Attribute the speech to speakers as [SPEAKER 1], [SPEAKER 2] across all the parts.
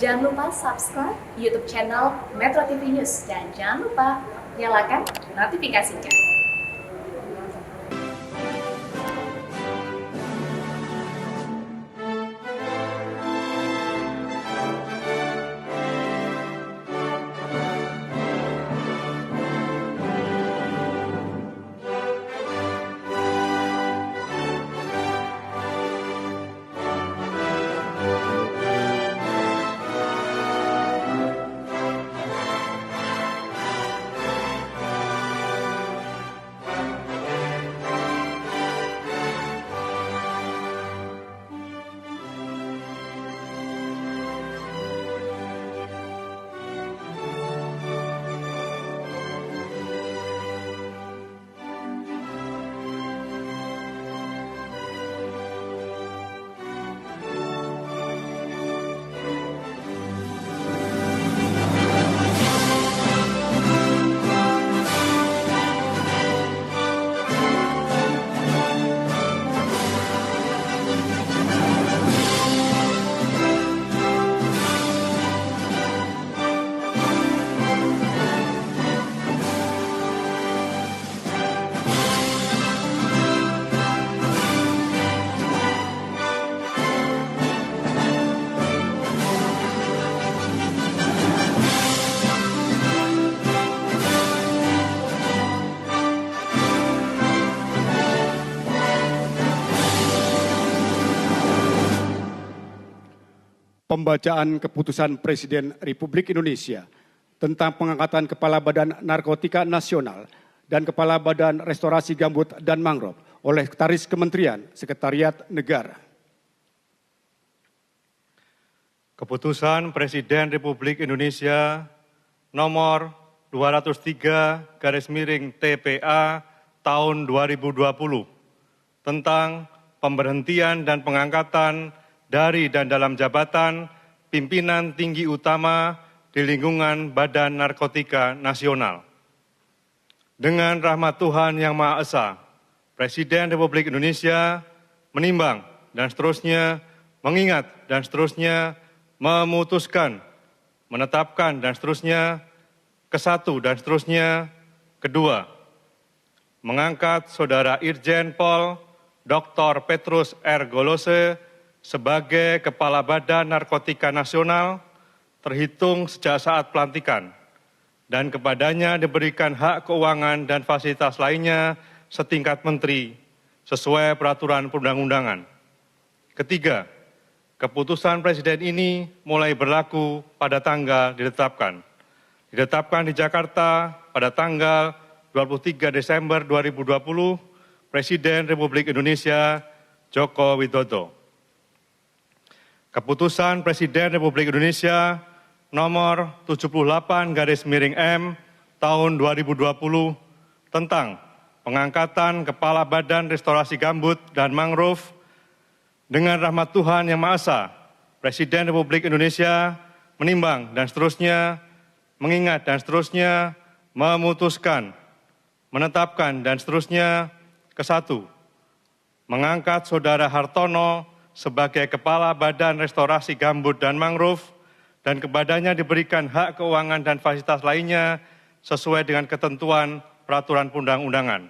[SPEAKER 1] Jangan lupa subscribe YouTube channel Metro TV News dan jangan lupa nyalakan notifikasinya.
[SPEAKER 2] Pembacaan keputusan Presiden Republik Indonesia tentang pengangkatan Kepala Badan Narkotika Nasional dan Kepala Badan Restorasi Gambut dan Mangrove oleh Sekretaris Kementerian Sekretariat Negara.
[SPEAKER 3] Keputusan Presiden Republik Indonesia nomor 203/TPA tahun 2020 tentang pemberhentian dan pengangkatan dari dan dalam jabatan pimpinan tinggi utama di lingkungan Badan Narkotika Nasional. Dengan rahmat Tuhan Yang Maha Esa, Presiden Republik Indonesia menimbang dan seterusnya, mengingat dan seterusnya, memutuskan, menetapkan dan seterusnya, kesatu dan seterusnya, kedua, mengangkat Saudara Irjen Pol Dr. Petrus R. Golose sebagai Kepala Badan Narkotika Nasional terhitung sejak saat pelantikan dan kepadanya diberikan hak keuangan dan fasilitas lainnya setingkat menteri sesuai peraturan perundang-undangan. Ketiga, keputusan Presiden ini mulai berlaku pada tanggal ditetapkan. Ditetapkan di Jakarta pada tanggal 23 Desember 2020, Presiden Republik Indonesia Joko Widodo. Keputusan Presiden Republik Indonesia nomor 78/M tahun 2020 tentang pengangkatan Kepala Badan Restorasi Gambut dan Mangrove dengan rahmat Tuhan Yang Maha Esa, Presiden Republik Indonesia menimbang dan seterusnya, mengingat dan seterusnya, memutuskan, menetapkan dan seterusnya, kesatu, mengangkat Saudara Hartono sebagai Kepala Badan Restorasi Gambut dan Mangrove dan kepadanya diberikan hak keuangan dan fasilitas lainnya sesuai dengan ketentuan peraturan perundang-undangan.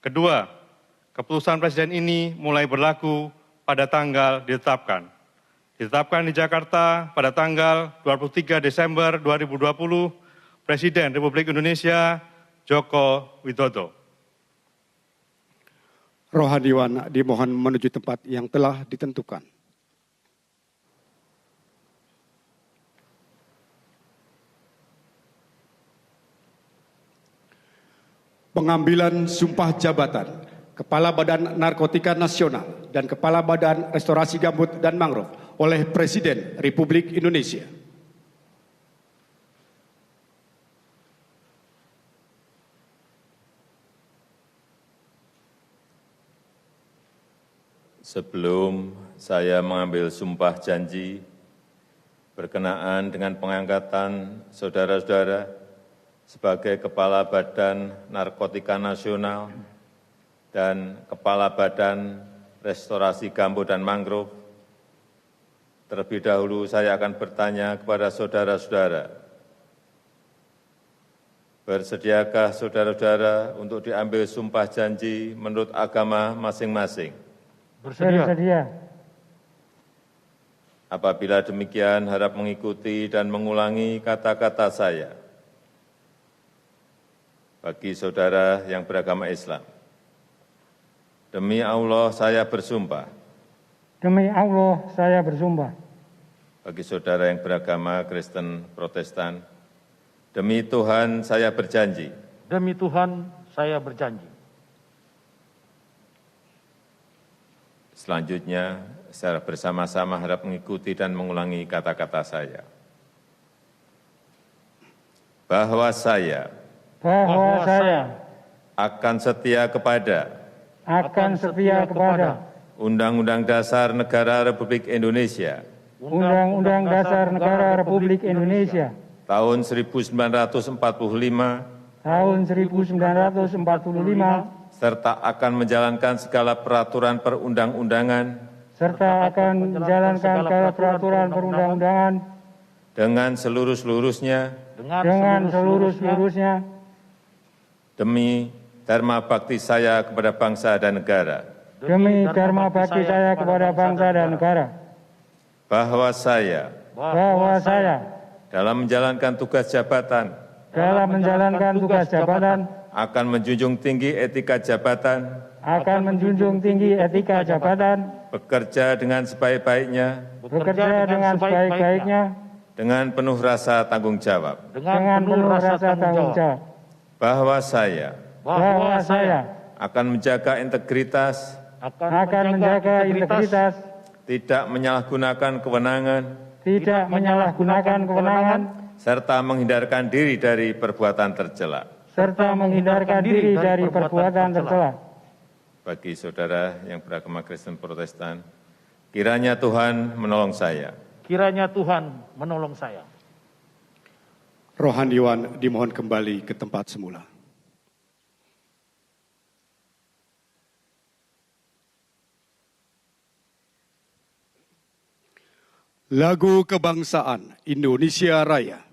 [SPEAKER 3] Kedua, keputusan Presiden ini mulai berlaku pada tanggal ditetapkan. Ditetapkan di Jakarta pada tanggal 23 Desember 2020, Presiden Republik Indonesia Joko Widodo.
[SPEAKER 2] Rohaniwan dimohon menuju tempat yang telah ditentukan. Pengambilan sumpah jabatan Kepala Badan Narkotika Nasional dan Kepala Badan Restorasi Gambut dan Mangrove oleh Presiden Republik Indonesia.
[SPEAKER 4] Sebelum saya mengambil sumpah janji berkenaan dengan pengangkatan saudara-saudara sebagai Kepala Badan Narkotika Nasional dan Kepala Badan Restorasi Gambut dan Mangrove, Terlebih dahulu saya akan bertanya kepada saudara-saudara, bersediakah saudara-saudara untuk diambil sumpah janji menurut agama masing-masing?
[SPEAKER 5] Bersedia.
[SPEAKER 4] Apabila demikian, harap mengikuti dan mengulangi kata-kata saya. Bagi saudara yang beragama Islam, demi Allah saya bersumpah.
[SPEAKER 5] Demi Allah saya bersumpah.
[SPEAKER 4] Bagi saudara yang beragama Kristen Protestan, demi Tuhan saya berjanji.
[SPEAKER 6] Demi Tuhan saya berjanji.
[SPEAKER 4] Selanjutnya, secara bersama-sama harap mengikuti dan mengulangi kata-kata saya. Bahwa saya akan setia kepada Undang-Undang Dasar Negara Republik Indonesia
[SPEAKER 5] Undang-Undang Dasar Negara Republik Indonesia
[SPEAKER 4] tahun 1945
[SPEAKER 5] tahun 1945
[SPEAKER 4] serta akan menjalankan segala peraturan perundang-undangan
[SPEAKER 5] serta akan menjalankan segala peraturan perundang-undangan
[SPEAKER 4] dengan seluruh-seluruhnya demi dharma bakti saya kepada bangsa dan negara.
[SPEAKER 5] Demi dharma bakti saya kepada bangsa dan negara.
[SPEAKER 4] Bahwa saya dalam menjalankan tugas jabatan akan menjunjung tinggi etika jabatan, bekerja dengan sebaik-baiknya, dengan penuh rasa tanggung jawab. Bahwa saya akan menjaga integritas, tidak menyalahgunakan kewenangan, serta menghindarkan diri dari perbuatan tercela. Bagi saudara yang beragama Kristen Protestan, kiranya Tuhan menolong saya.
[SPEAKER 2] Rohaniwan dimohon kembali ke tempat semula. Lagu Kebangsaan Indonesia Raya.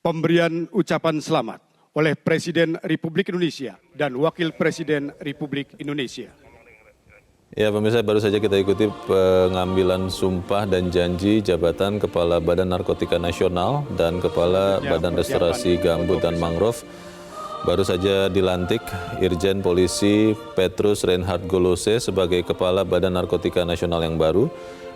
[SPEAKER 2] Pemberian ucapan selamat oleh Presiden Republik Indonesia dan Wakil Presiden Republik Indonesia.
[SPEAKER 7] Ya pemirsa, baru saja kita ikuti pengambilan sumpah dan janji jabatan Kepala Badan Narkotika Nasional dan Kepala Badan Restorasi Gambut dan Mangrove. Baru saja dilantik Irjen Polisi Petrus Reinhard Golose sebagai Kepala Badan Narkotika Nasional yang baru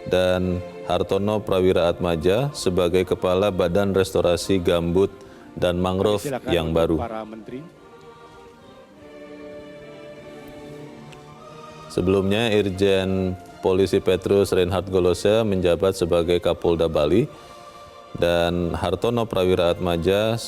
[SPEAKER 7] dan Hartono Prawira Atmaja sebagai Kepala Badan Restorasi Gambut dan Mangrove yang baru.
[SPEAKER 2] Para menteri.
[SPEAKER 7] Sebelumnya Irjen Polisi Petrus Reinhard Golose menjabat sebagai Kapolda Bali, dan Hartono Prawira Atmaja